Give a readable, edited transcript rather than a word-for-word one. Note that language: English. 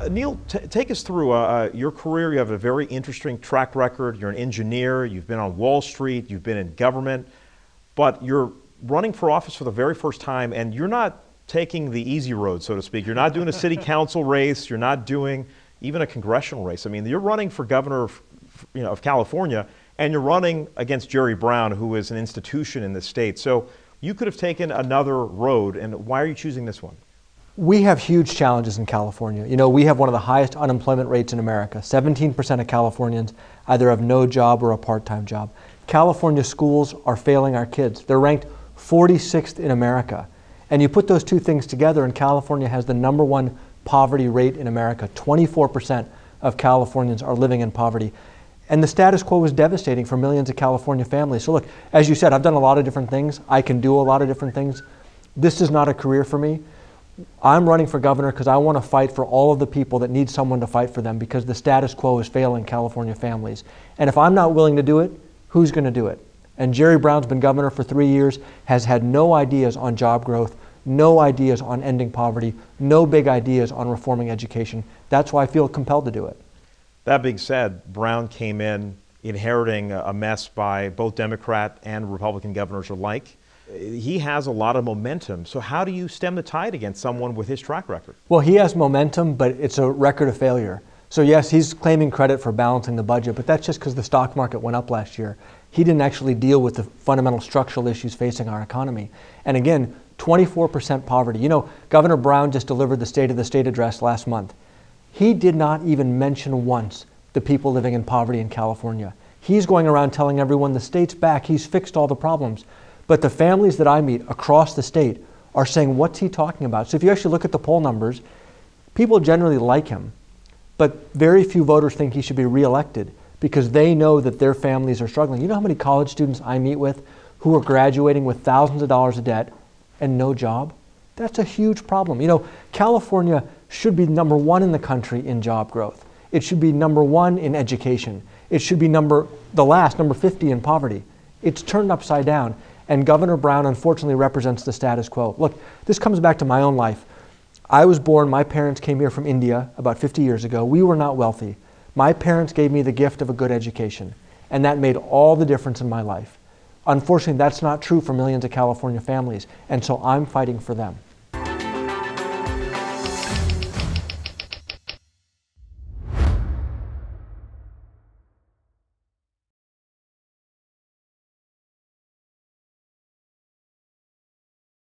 Neel, take us through your career. You have a very interesting track record. You're an engineer. You've been on Wall Street. You've been in government. But you're running for office for the very first time, and you're not taking the easy road, so to speak. You're not doing a city council race. You're not doing even a congressional race. I mean, you're running for governor of California, and you're running against Jerry Brown, who is an institution in the state. So you could have taken another road, and why are you choosing this one? We have huge challenges in California. You know, we have one of the highest unemployment rates in America. 17% of Californians either have no job or a part-time job. California schools are failing our kids. They're ranked 46th in America. And you put those two things together, and California has the #1 poverty rate in America. 24% of Californians are living in poverty. And the status quo is devastating for millions of California families. So look, as you said, I've done a lot of different things. I can do a lot of different things. This is not a career for me. I'm running for governor because I want to fight for all of the people that need someone to fight for them, because the status quo is failing California families. And if I'm not willing to do it, who's going to do it? And Jerry Brown's been governor for 3 years, has had no ideas on job growth, no ideas on ending poverty, no big ideas on reforming education. That's why I feel compelled to do it. That being said, Brown came in inheriting a mess by both Democrat and Republican governors alike. He has a lot of momentum. So how do you stem the tide against someone with his track record? Well, he has momentum, but it's a record of failure. So yes, he's claiming credit for balancing the budget, but that's just because the stock market went up last year. He didn't actually deal with the fundamental structural issues facing our economy. And again, 24% poverty. You know, Governor Brown just delivered the State of the State address last month. He did not even mention once the people living in poverty in California. He's going around telling everyone the state's back, he's fixed all the problems. But the families that I meet across the state are saying, what's he talking about? So if you actually look at the poll numbers, people generally like him, but very few voters think he should be reelected because they know that their families are struggling. You know how many college students I meet with who are graduating with thousands of dollars of debt and no job? That's a huge problem. You know, California should be #1 in the country in job growth. It should be #1 in education. It should be number 50 in poverty. It's turned upside down. And Governor Brown, unfortunately, represents the status quo. Look, this comes back to my own life. I was born, my parents came here from India about 50 years ago. We were not wealthy. My parents gave me the gift of a good education, and that made all the difference in my life. Unfortunately, that's not true for millions of California families, and so I'm fighting for them.